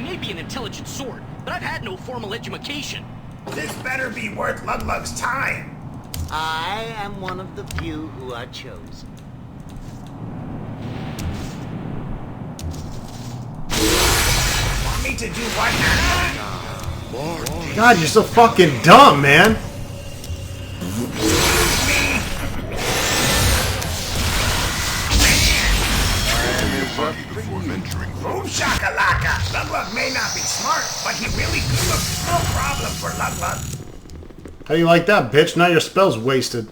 may be an intelligent sort, but I've had no formal education. This better be worth Lug-Lug's time. I am one of the few who are chosen. Want me to do what now? God, you're so fucking dumb, man. Before venturing Boom shakalaka! Lug-Lug may not be smart, but he really could look no problem for Lug-Lug. How do you like that, bitch? Now your spell's wasted.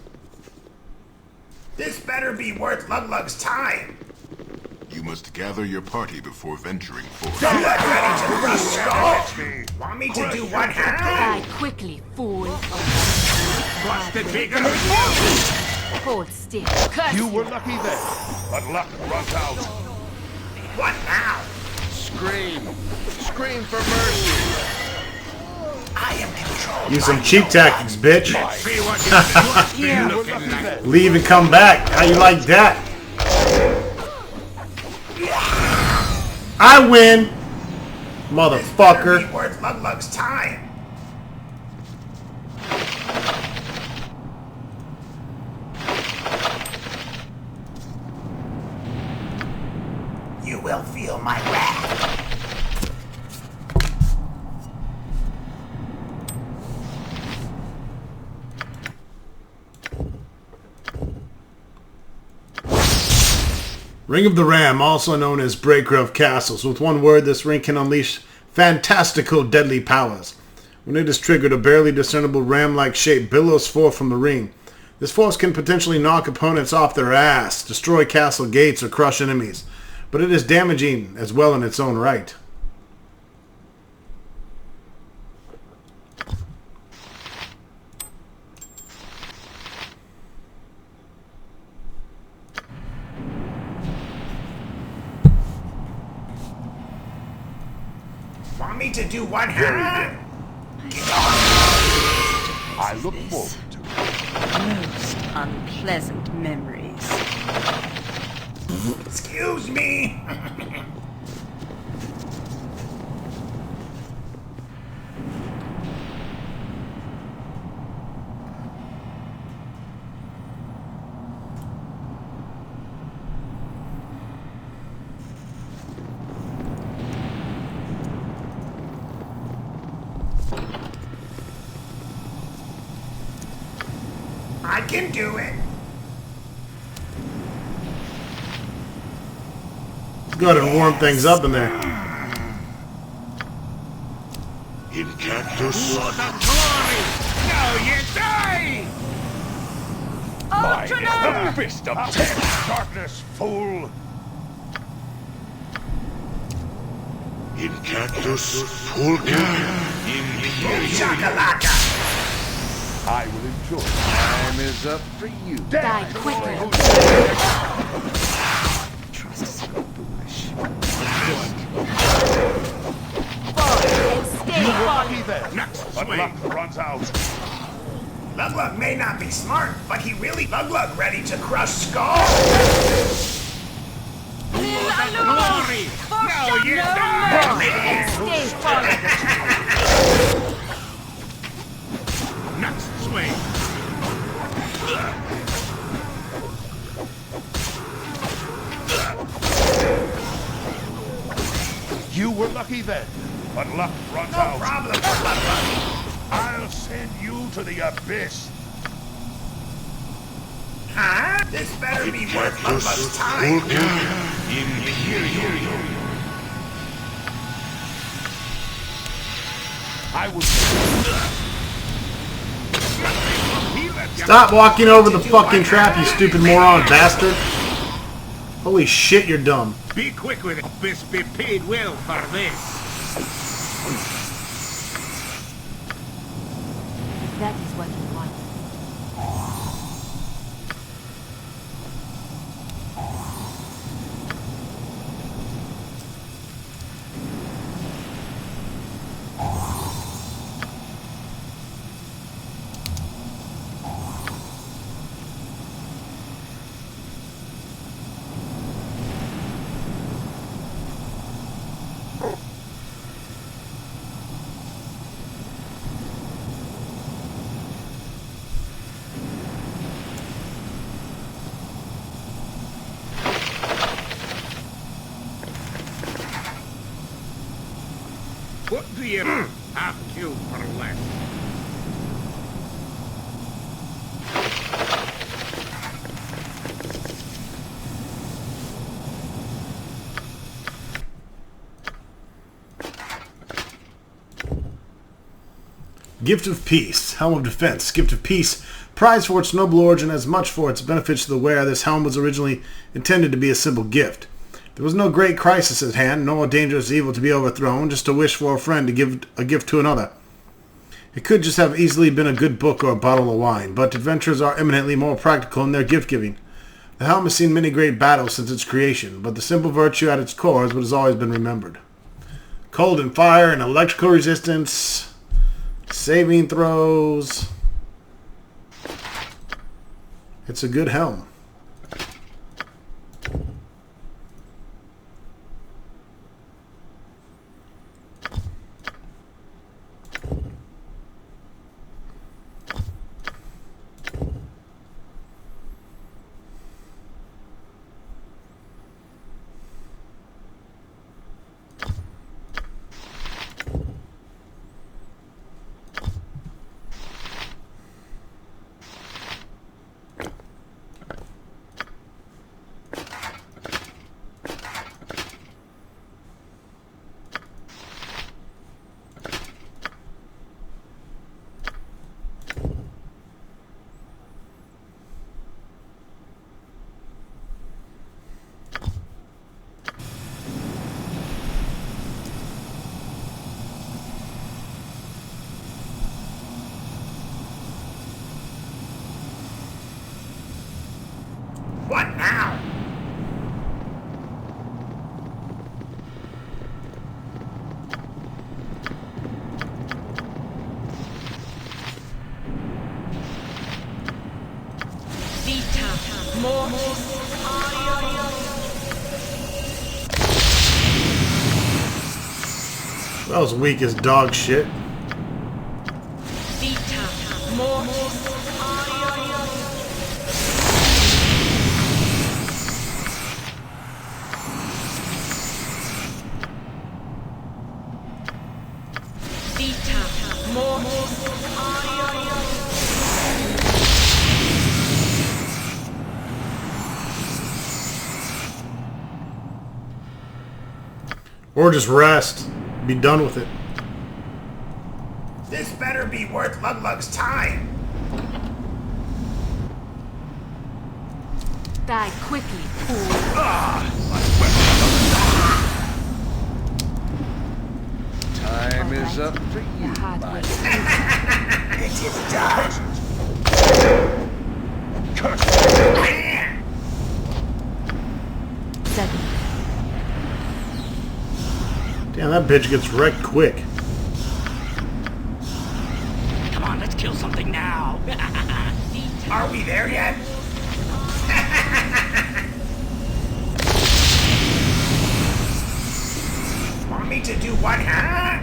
This better be worth Lug-Lug's time. You must gather your party before venturing forth. Lug-Lug ready to crush skull. Want me to do what now? Die quickly, fool. Busted bigger. Hold still. Curse You were lucky then, but luck runs out. What now? Scream. Scream for mercy. I am controlled. Use some cheap tactics, bitch. See what You were lucky then. Leave and come back. How you like that? I win, This better motherfucker. be worth Lug-Lug's time. You will feel my wrath. Ring of the Ram, also known as Breaker of Castles. With one word, this ring can unleash fantastical deadly powers. When it is triggered, a barely discernible ram-like shape billows forth from the ring. This force can potentially knock opponents off their ass, destroy castle gates, or crush enemies. But it is damaging as well in its own right. Want me to do what Very now? good. I look forward to it. most unpleasant memories. Excuse me. I can do it. Go ahead and warm things up in there. In cactus. Now you die! Mine is the fist of death, darkness, fool. In cactus. Pulka. Boom shakalaka! I will enjoy. Time is up for you. Die quickly. Trust is so foolish. Stay Lucky then, but luck runs out. Lug-Lug may not be smart, but he really Lug-Lug ready to crush skull. Glory! Now you die! Stay forward. Next swing. You were lucky then, but luck runs No out. problem for Lug-Lug. I'll send you to the abyss. Huh? This better be worth Lug-Lug's time. I will. Stop walking over the fucking trap, you stupid moron bastard. Holy shit, you're dumb. Be quick with it. This be paid well for this. That is what you want. What do you have to for less? Gift of Peace. Helm of Defense. Gift of Peace. Prized for its noble origin as much for its benefits to the wearer, this helm was originally intended to be a simple gift. There was no great crisis at hand, nor dangerous evil to be overthrown, just a wish for a friend to give a gift to another. It could just have easily been a good book or a bottle of wine, but adventurers are eminently more practical in their gift-giving. The helm has seen many great battles since its creation, but the simple virtue at its core is what has always been remembered. Cold and fire and electrical resistance, saving throws. It's a good helm. What now? Vita, mortis, That was weak as dog shit. Vita, mortis, Vita, mortis, Or just rest. Be done with it. This better be worth Lug-Lug's time. Die quickly, fool. Time is up for The you, hard my way. It is done. curse. Seven. Damn, that bitch gets wrecked quick. Come on, let's kill something now. Are we there yet? Want me to do what, huh?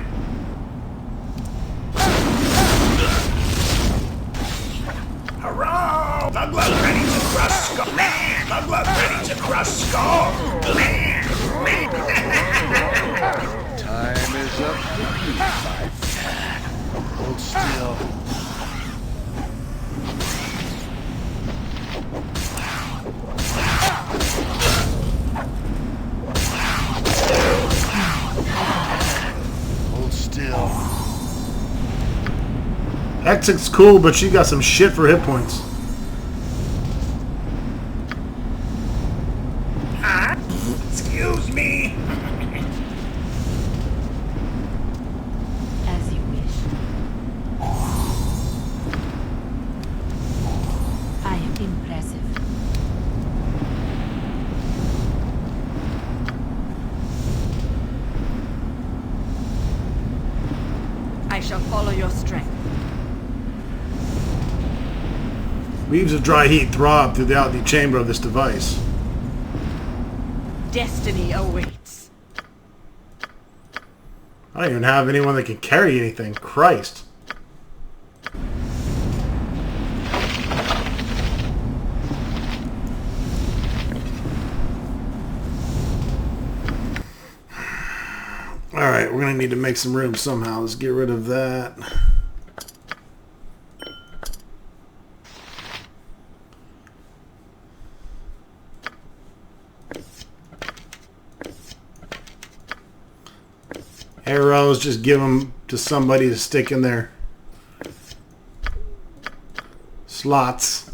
Hurrah! Lug-Lug ready to crush skull. Man! Lug-Lug ready to crush skull. Man! Time is up for you, my friend. Hold still. Hold still. Hexxet's cool, but she got some shit for hit points. Huh? Excuse me. As you wish. I am impressive. I shall follow your strength. Weaves of dry heat throb through the outlet chamber of this device. Destiny awaits. I don't even have anyone that can carry anything. Christ. Alright, we're going to need to make some room somehow. Let's get rid of that. Arrows, just give them to somebody to stick in their slots.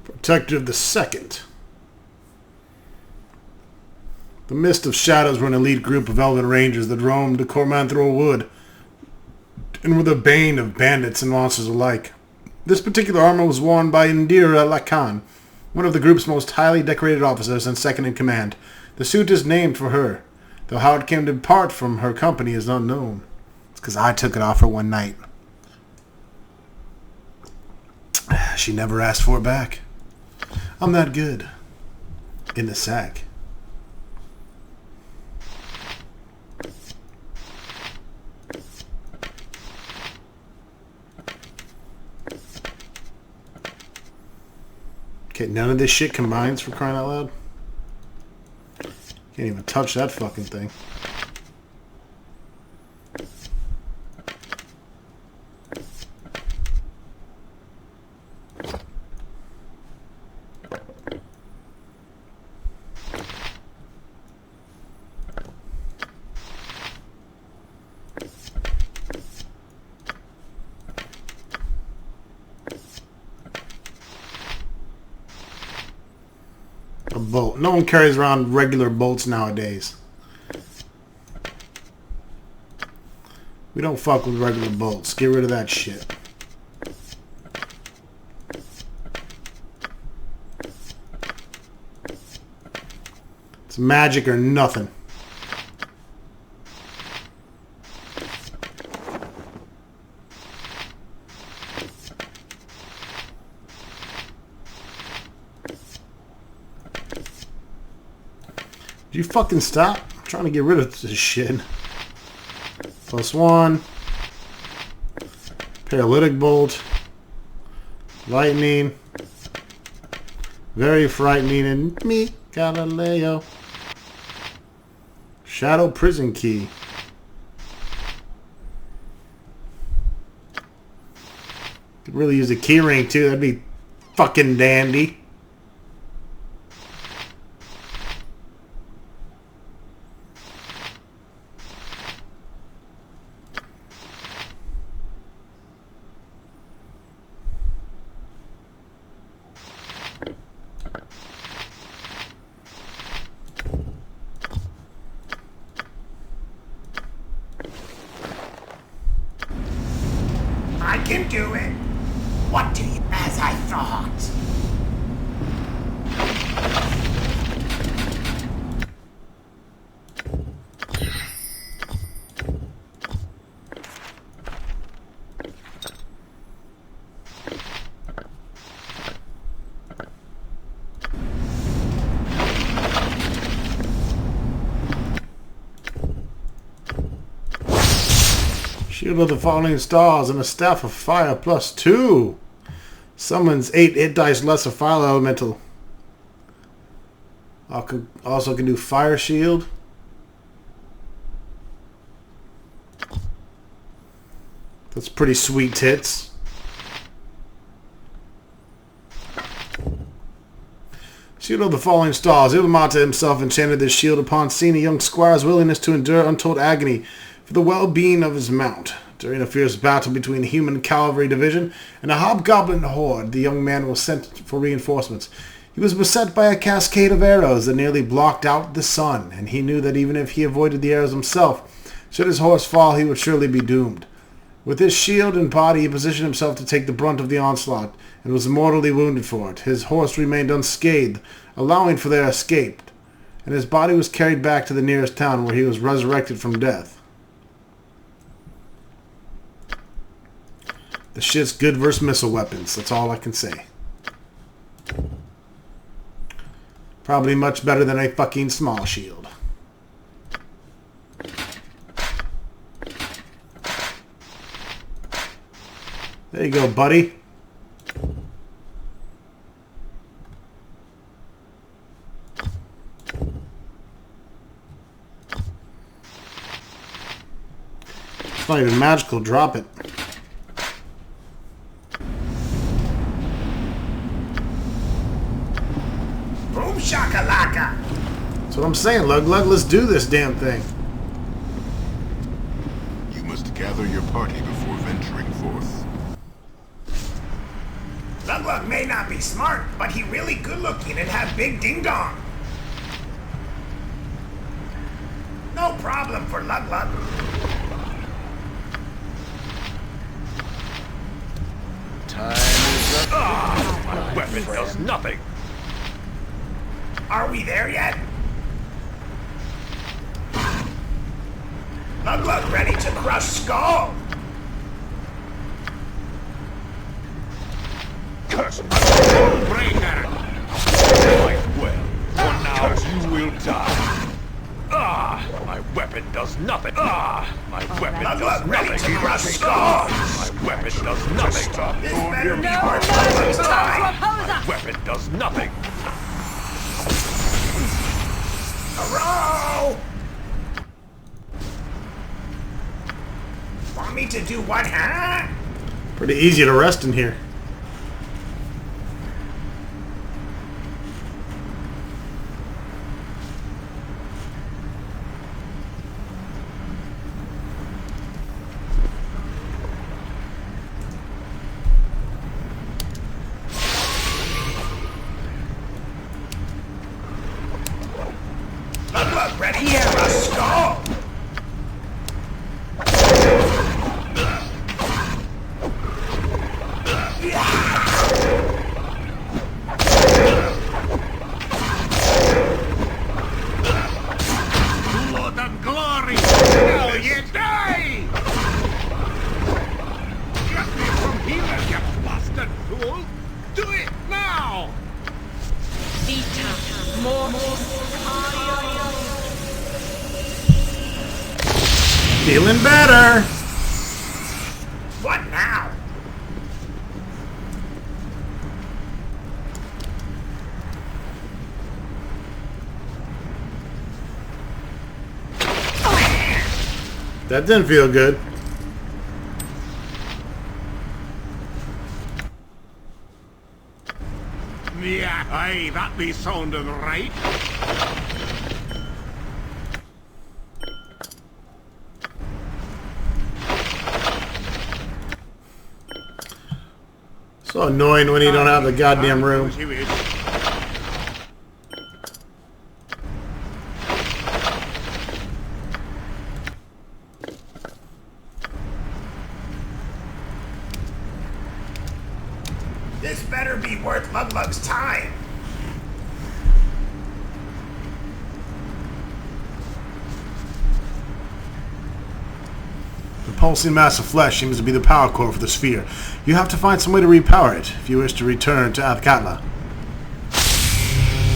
Protector of the Second. The Mist of Shadows were an elite group of elven rangers that roamed the Cormanthor Wood and were the bane of bandits and monsters alike. This particular armor was worn by Indira Lakan, one of the group's most highly decorated officers and second in command. The suit is named for her, though how it came to depart from her company is unknown. It's because I took it off her one night. She never asked for it back. I'm that good. In the sack. Okay, none of this shit combines, for crying out loud. Can't even touch that fucking thing. A bolt. No one carries around regular bolts nowadays. We don't fuck with regular bolts. Get rid of that shit. It's magic or nothing. Do you fucking stop? I'm trying to get rid of this shit. +1. Paralytic bolt. Lightning. Very frightening. And me, Galileo. Shadow prison key. Could really use a key ring too. That'd be fucking dandy. I can do it. What do you, as I thought? Shield of the Falling Stars and a Staff of Fire +2. Summons 8 hit dice lesser fire elemental. Also can do Fire Shield. That's pretty sweet tits. Shield of the Falling Stars. Ilmata himself enchanted this shield upon seeing a young squire's willingness to endure untold agony for the well-being of his mount. During a fierce battle between a human cavalry division and a hobgoblin horde, the young man was sent for reinforcements. He was beset by a cascade of arrows that nearly blocked out the sun, and he knew that even if he avoided the arrows himself, should his horse fall, he would surely be doomed. With his shield and body, he positioned himself to take the brunt of the onslaught, and was mortally wounded for it. His horse remained unscathed, allowing for their escape, and his body was carried back to the nearest town, where he was resurrected from death. The shit's good versus missile weapons. That's all I can say. Probably much better than a fucking small shield. There you go, buddy. It's not even magical. Drop it. Boom shakalaka. That's what I'm saying, Lug Lug. Let's do this damn thing. You must gather your party before venturing forth. Lug Lug may not be smart, but he really good looking and have big ding dong. No problem for Lug Lug. Time is up. Ah, my weapon does nothing. Are we there yet? Lug Lug ready to crush Skull. Curse my Stormbringer! Quite well. For now, you will die. Ah, my weapon does nothing. Ah, my weapon Lug does Lug ready nothing. to crush Skull. My weapon does nothing. This better be worth Lug Lug's time. My weapon does nothing. Hurrah! Want me to do what, huh? Pretty easy to rest in here. Lug Lug ready to crush Skull. Blood and glory! Now you die! Get me from here, you bastard fool! Do it now! Vita, mortis, Feeling better. What now? That didn't feel good. Yeah, aye, that be sounding right. So annoying when you don't have the goddamn room. This better be worth Lug Lug's time. The pulsing mass of flesh seems to be the power core for the sphere. You have to find some way to repower it if you wish to return to Athkatla.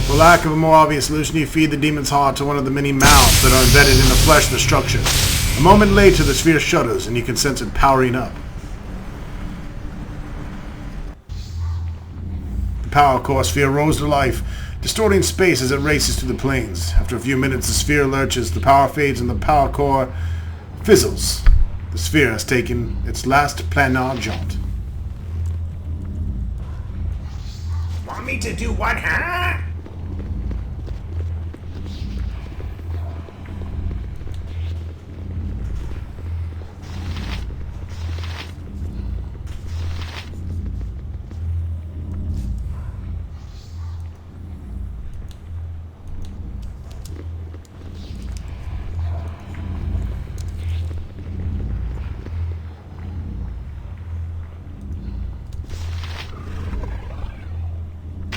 For lack of a more obvious solution, you feed the demon's heart to one of the many mouths that are embedded in the flesh of the structure. A moment later, the sphere shudders and you can sense it powering up. The power core sphere rose to life, distorting space as it races through the planes. After a few minutes, the sphere lurches, the power fades, and the power core fizzles. The sphere has taken its last planar jaunt. Want me to do what, huh?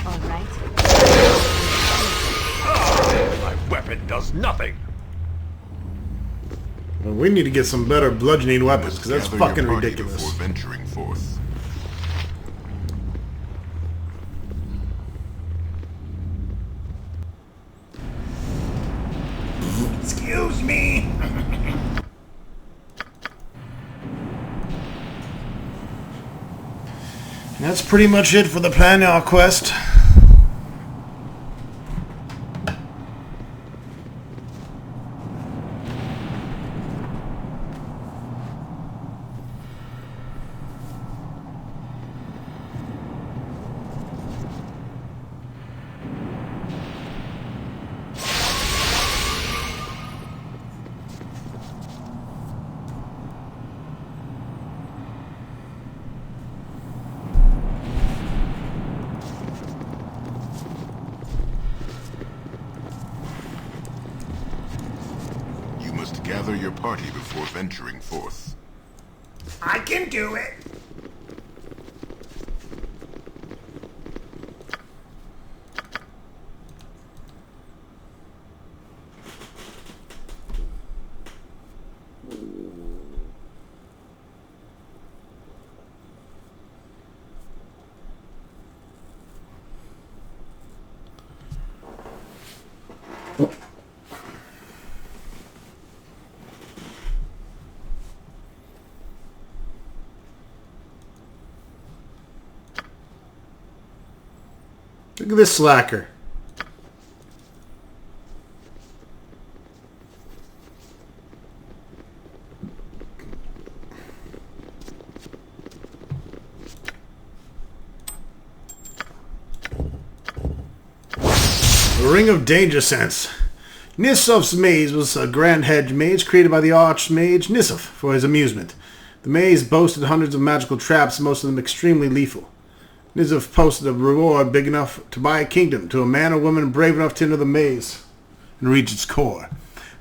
all right. My weapon does nothing. Well, we need to get some better bludgeoning weapons, because that's Gather your fucking party ridiculous. Before venturing forth. Excuse me. And that's pretty much it for the plan our quest. You must gather your party before venturing forth. I can do it. Look at this slacker. The Ring of Danger Sense. Nisov's maze was a grand hedge maze created by the archmage Nisov for his amusement. The maze boasted hundreds of magical traps, most of them extremely lethal. Nisov posted a reward big enough to buy a kingdom to a man or woman brave enough to enter the maze and reach its core.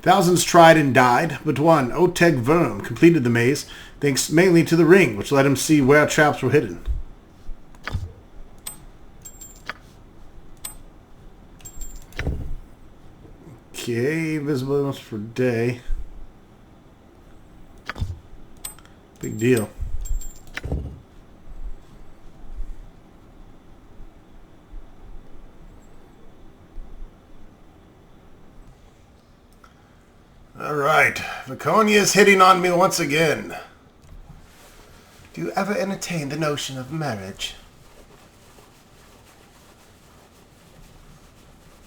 Thousands tried and died, but one, Oteg Verm, completed the maze, thanks mainly to the ring, which let him see where traps were hidden. Okay, visibility once per day. Big deal. Alright, Viconia is hitting on me once again. Do you ever entertain the notion of marriage?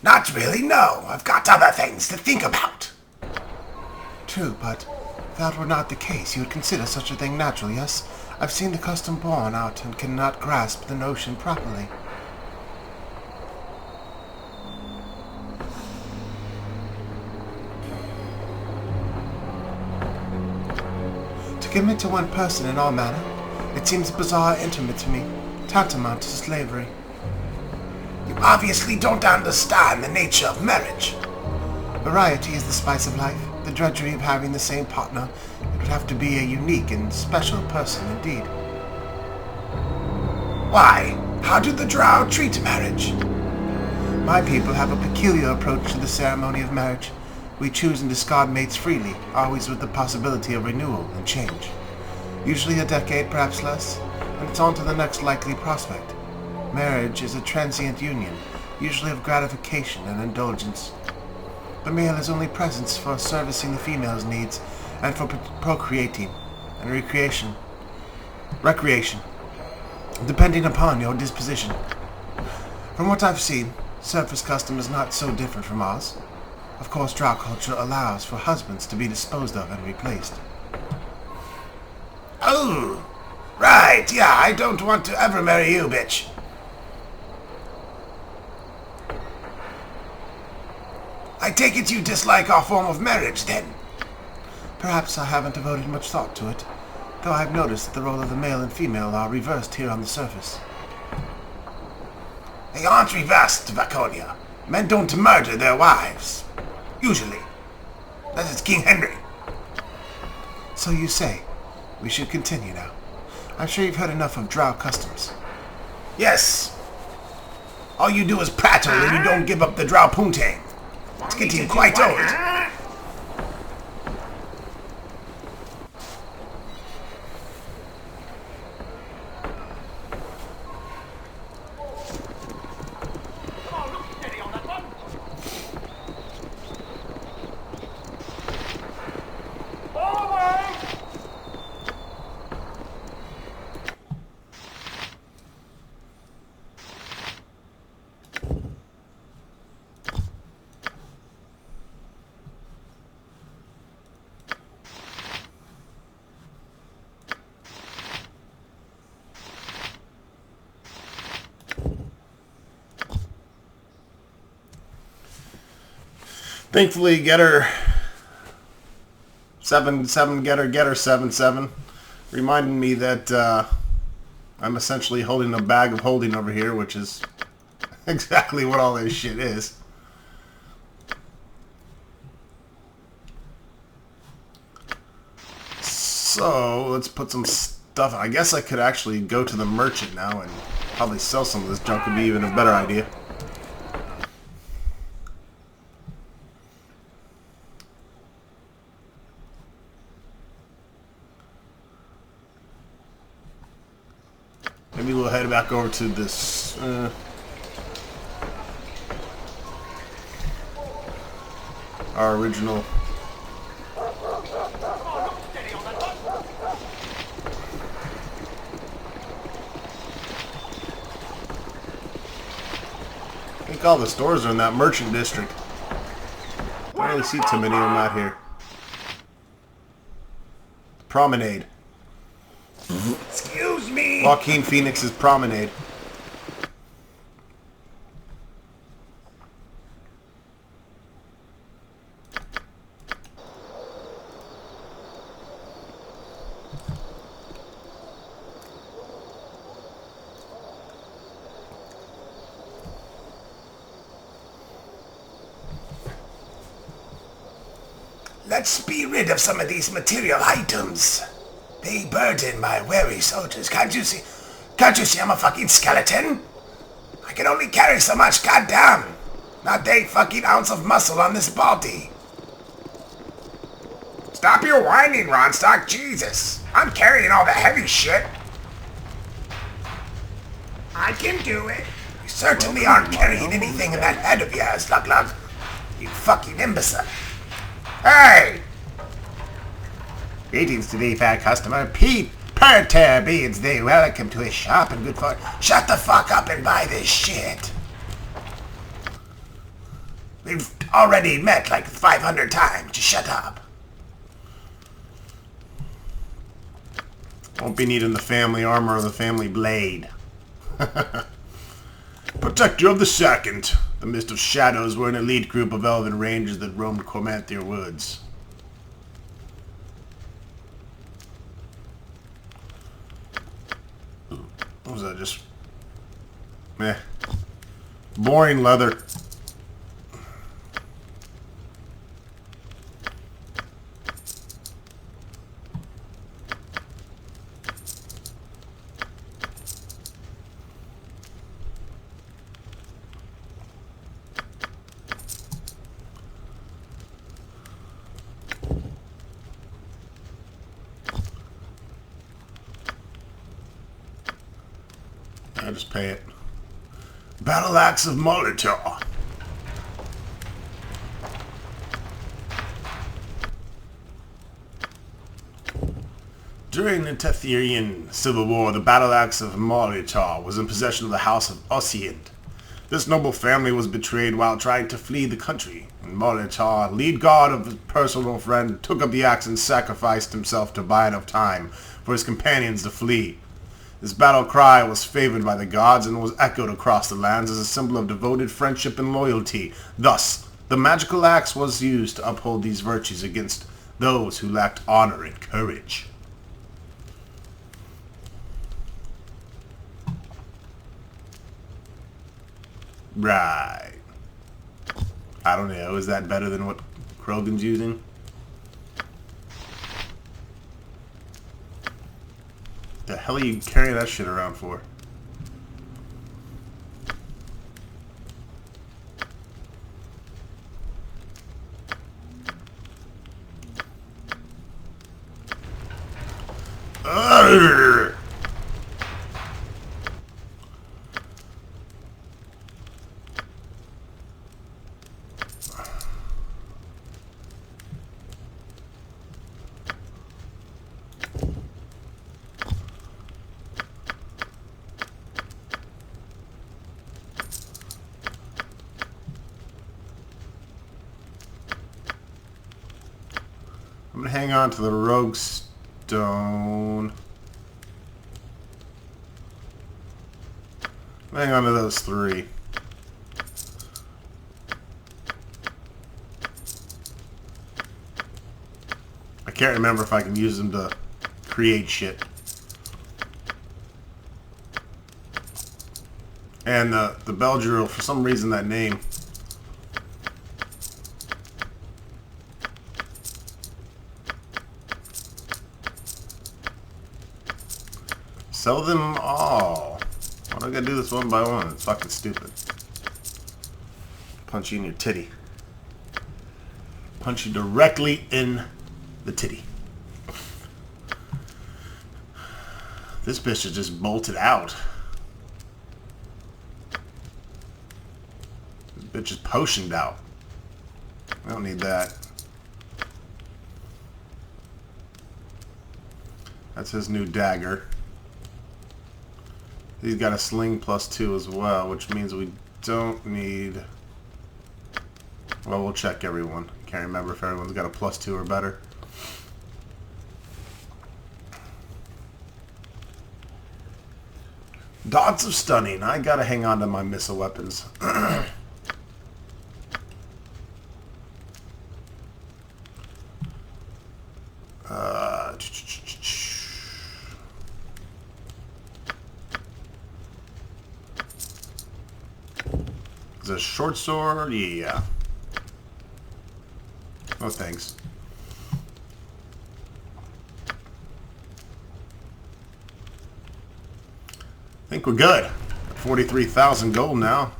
Not really, no. I've got other things to think about. True, but if that were not the case, you would consider such a thing natural, yes? I've seen the custom borne out and cannot grasp the notion properly. To commit to one person in all manner, it seems bizarre and intimate to me, tantamount to slavery. You obviously don't understand the nature of marriage. Variety is the spice of life. The drudgery of having the same partner, it would have to be a unique and special person indeed. Why? How do the Drow treat marriage? My people have a peculiar approach to the ceremony of marriage. We choose and discard mates freely, always with the possibility of renewal and change. Usually a decade, perhaps less, and it's on to the next likely prospect. Marriage is a transient union, usually of gratification and indulgence. The male is only present for servicing the female's needs and for procreating and recreation, depending upon your disposition. From what I've seen, surface custom is not so different from ours. Of course, Drow culture allows for husbands to be disposed of and replaced. Oh, right, yeah, I don't want to ever marry you, bitch. I take it you dislike our form of marriage, then? Perhaps I haven't devoted much thought to it, though I've noticed that the role of the male and female are reversed here on the surface. They aren't reversed, Vaconia. Men don't murder their wives. Usually. That is King Henry. So you say. We should continue now. I'm sure you've heard enough of Drow customs. Yes. All you do is prattle and you don't give up the Drow poontang. It's getting quite old. Thankfully, Getter 7 Getter 7 reminded me that I'm essentially holding a bag of holding over here, which is exactly what all this shit is. So let's put some stuff. I guess I could actually go to the merchant now and probably sell some of this junk. Would be even a better idea. Maybe we'll head back over to this. Our original. I think all the stores are in that merchant district. I don't really see too many of them out here. Promenade. Excuse me. Joaquin Phoenix's Promenade. Let's be rid of some of these material items. They burden my weary soldiers. Can't you see? Can't you see I'm a fucking skeleton? I can only carry so much, goddamn. Not a fucking ounce of muscle on this body. Stop your whining, Ronstock. Jesus. I'm carrying all the heavy shit. I can do it. You certainly aren't carrying anything in that head of yours, Lug. You fucking imbecile. Hey! Greetings today, fair customer. Pete Perter bids thee welcome to his shop and good fortune. Shut the fuck up and buy this shit. We've already met like 500 times. Just shut up. Won't be needing the family armor or the family blade. Protector of the Second. The Mist of Shadows were an elite group of elven rangers that roamed Cormanthier Woods. What was that? Just... meh. Boring leather. I just pay it. Battle Axe of Molitor. During the Tetherian Civil War, the Battle Axe of Molitor was in possession of the House of Ossiand. This noble family was betrayed while trying to flee the country, and Molitor, lead god of his personal friend, took up the axe and sacrificed himself to buy enough time for his companions to flee. This battle cry was favored by the gods and was echoed across the lands as a symbol of devoted friendship and loyalty. Thus, the magical axe was used to uphold these virtues against those who lacked honor and courage. Right. I don't know, is that better than what Krogan's using? The hell are you carrying that shit around for? Urgh. I'm gonna hang on to the rogue stone. Hang on to those three. can't remember if I can use them to create shit. And the Baldur, for some reason that name. Sell them all. Why do I gotta do this one by one? It's fucking stupid. Punch you in your titty. Punch you directly in the titty. This bitch is just bolted out. This bitch is potioned out. I don't need that. That's his new dagger. He's got a sling +2 as well, which means we don't need... Well, we'll check everyone. Can't remember if everyone's got a +2 or better. Dots of stunning. I gotta hang on to my missile weapons. Is it a short sword? Yeah. No thanks. I think we're good. 43,000 gold now.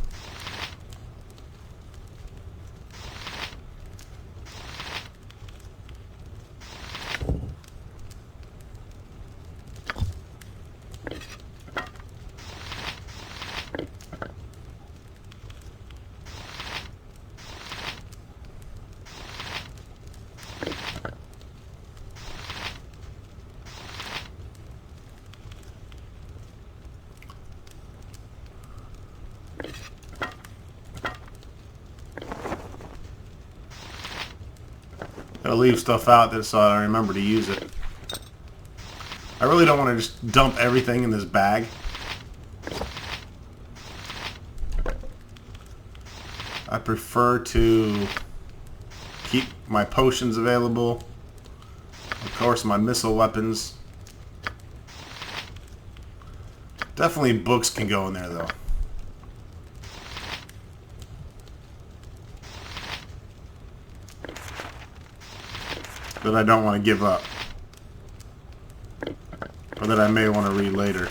Gotta leave stuff out there so I remember to use it. I really don't want to just dump everything in this bag. I prefer to keep my potions available. Of course, my missile weapons. Definitely books can go in there though. That I don't want to give up. Or that I may want to read later.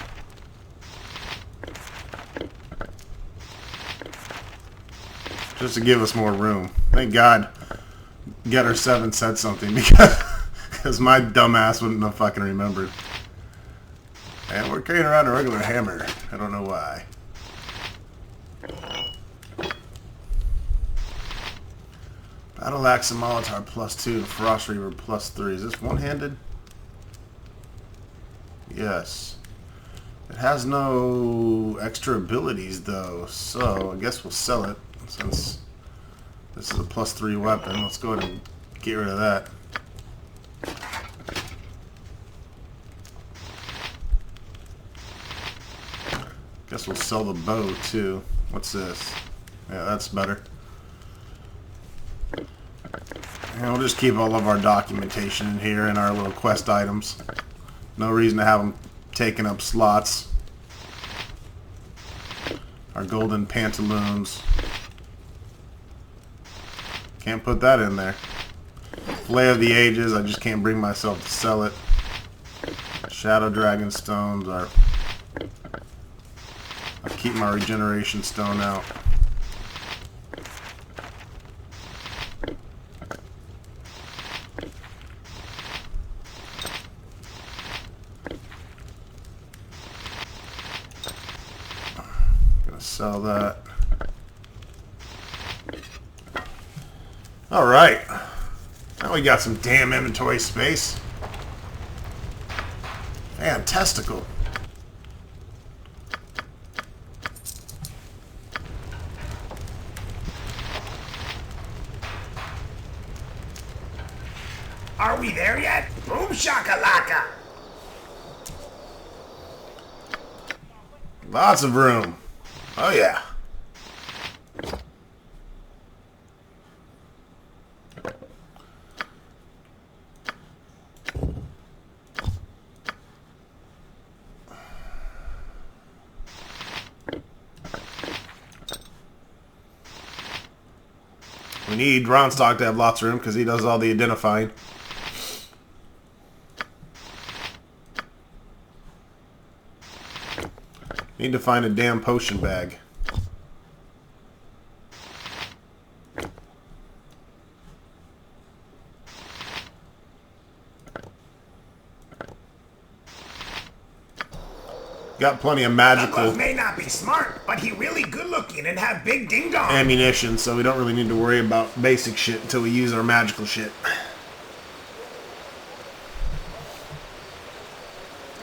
Just to give us more room. Thank God Getter 7 said something because my dumbass wouldn't have fucking remembered. And we're carrying around a regular hammer. I don't know why. Battle Axe and Molitar +2 and Frost Reaver +3. Is this one-handed? Yes. It has no extra abilities though, so I guess we'll sell it since this is a +3 weapon. Let's go ahead and get rid of that. Guess we'll sell the bow too. What's this? Yeah, that's better. And we'll just keep all of our documentation in here and our little quest items. No reason to have them taking up slots. Our golden pantaloons. Can't put that in there. Flay of the Ages, I just can't bring myself to sell it. Shadow Dragon Stones are... I'll keep my regeneration stone out. Sell that. Alright. Now we got some damn inventory space. Fantastical. Are we there yet? Boom shakalaka! Lots of room. Oh yeah. We need Ronstock to have lots of room because he does all the identifying. Need to find a damn potion bag. Got plenty of magical Lug may not be smart, but he really good looking and have big ding dong. ammunition, so we don't really need to worry about basic shit until we use our magical shit.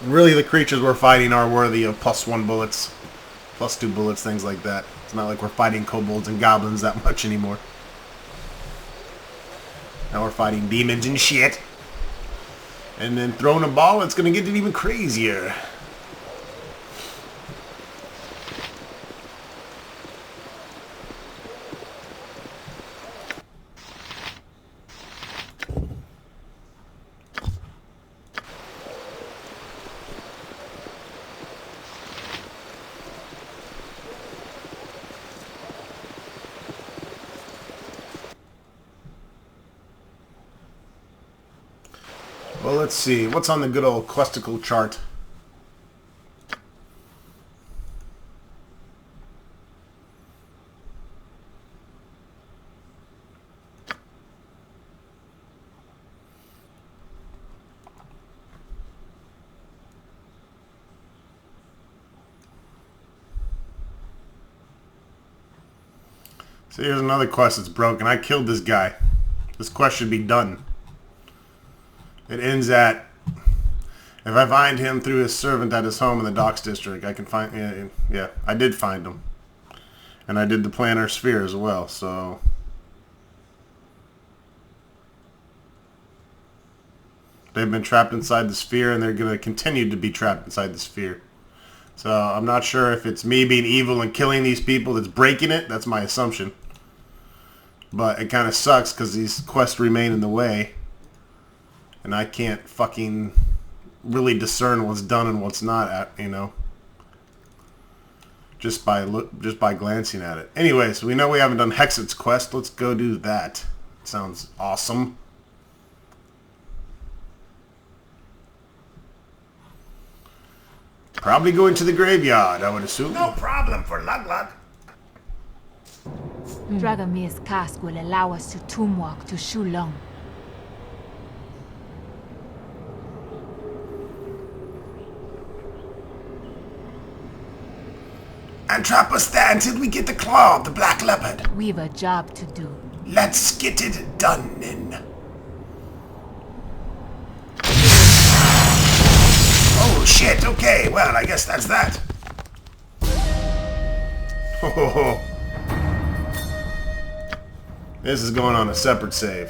Really, the creatures we're fighting are worthy of +1 bullets, +2 bullets, things like that. It's not like we're fighting kobolds and goblins that much anymore. Now we're fighting demons and shit. And then throwing a ball, it's going to get it even crazier. Well, let's see. What's on the good old questicle chart? So here's another quest that's broken. I killed this guy. This quest should be done. It ends at, if I find him through his servant at his home in the Docks District, I can find, yeah, I did find him. And I did the planar sphere as well, so. They've been trapped inside the sphere and they're going to continue to be trapped inside the sphere. So I'm not sure if it's me being evil and killing these people that's breaking it. That's my assumption. But it kind of sucks because these quests remain in the way. And I can't fucking really discern what's done and what's not, you know, just by glancing at it. Anyway, so we know we haven't done Hexxet's quest. Let's go do that. Sounds awesome. Probably going to the graveyard, I would assume. No problem for Lug. Dragomir's cask will allow us to tomb walk to Shulong. And trap us there until we get the claw of the black leopard. We've a job to do. Let's get it done then. Oh shit, okay, well I guess that's that. Oh, this is going on a separate save.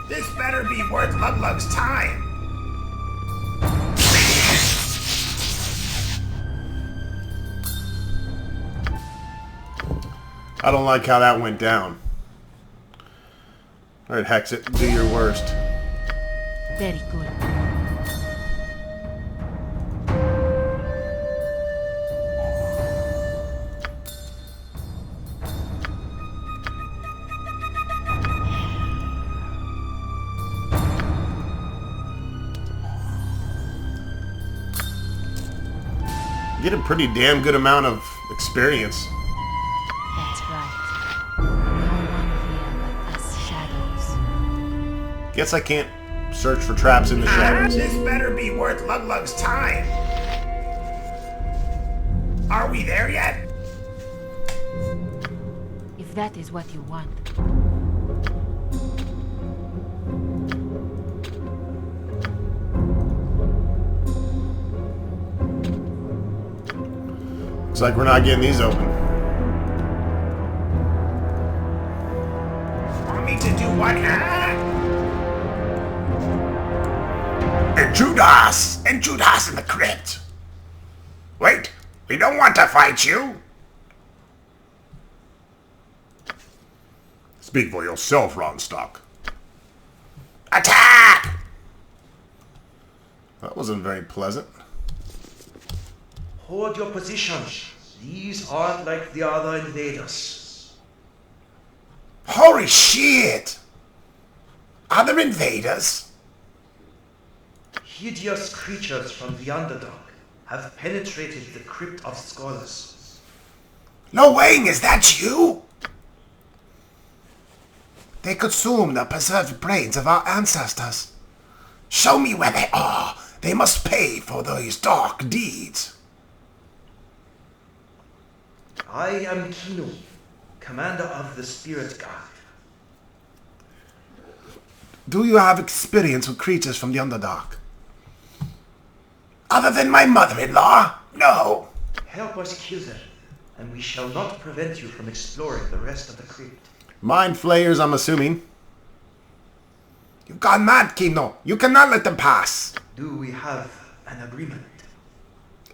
This better be worth Lug's time. I don't like how that went down. Alright, Hexxet, do your worst. Very good. Get a pretty damn good amount of experience. That's right. No one here but us shadows. Guess I can't search for traps in the shadows. This better be worth Lug's time. Are we there yet? If that is what you want. Looks like we're not getting these open. Want me to do what, huh? Intrude us in the crypt. Wait, we don't want to fight you. Speak for yourself, Ronstock. Attack! That wasn't very pleasant. Hold your position. These aren't like the other invaders. Holy shit! Other invaders? Hideous creatures from the Underdark have penetrated the Crypt of Scholars. Lo Wang, is that you? They consume the preserved brains of our ancestors. Show me where they are. They must pay for those dark deeds. I am Kino, commander of the Spirit Guard. Do you have experience with creatures from the Underdark? Other than my mother-in-law? No. Help us kill them, and we shall not prevent you from exploring the rest of the crypt. Mind flayers, I'm assuming. You've gone mad, Kino. You cannot let them pass. Do we have an agreement?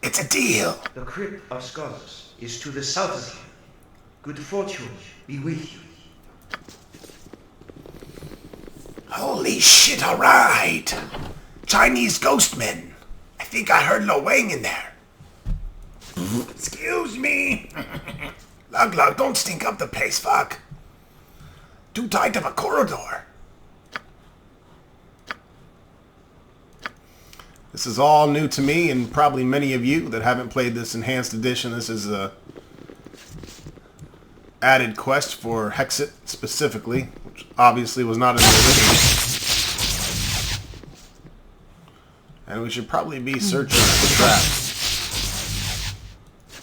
It's a deal. The Crypt of Scholars is to the south of you. Good fortune be with you. Holy shit, alright. Chinese ghost men. I think I heard Lo Wang in there. Excuse me. Lug, don't stink up the place, fuck. Too tight of a corridor. This is all new to me and probably many of you that haven't played this enhanced edition. This is a added quest for Hexxet specifically, which obviously was not in the original. And we should probably be searching for traps.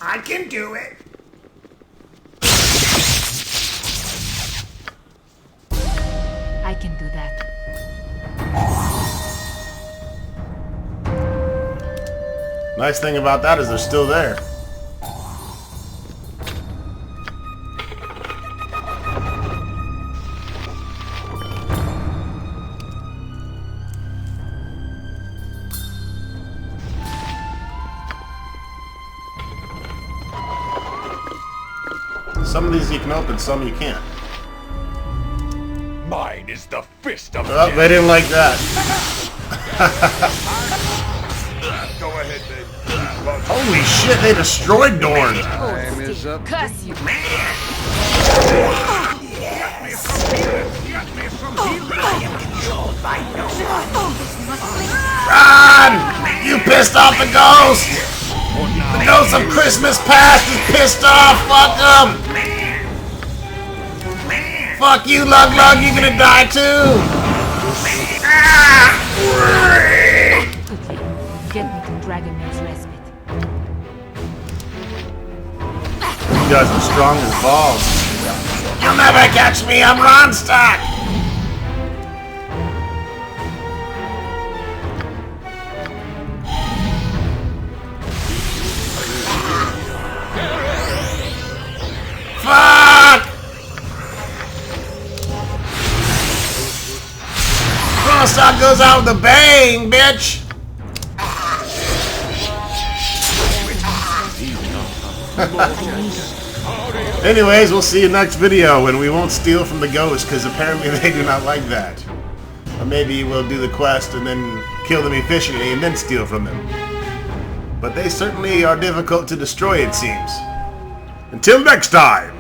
I can do it. I can do that. Nice thing about that is they're still there. Some of these you can open, some you can't. Mine is the fist of Oh, death. they didn't like that. Go ahead, babe. Holy shit, they destroyed Dorn. Time is up. Curse you. Run! You pissed off the ghost! The ghost of Christmas past is pissed off! Fuck them! Fuck you, Lug, you're gonna die too! Quickly, get me to Dragonmaid's respite. You guys are strong as balls. You'll never catch me, I'm Ronstock! Fuck! Ronstock goes out with a bang, bitch! Anyways, we'll see you next video, and we won't steal from the ghosts, because apparently they do not like that. Or maybe we'll do the quest and then kill them efficiently and then steal from them. But they certainly are difficult to destroy, it seems. Until next time!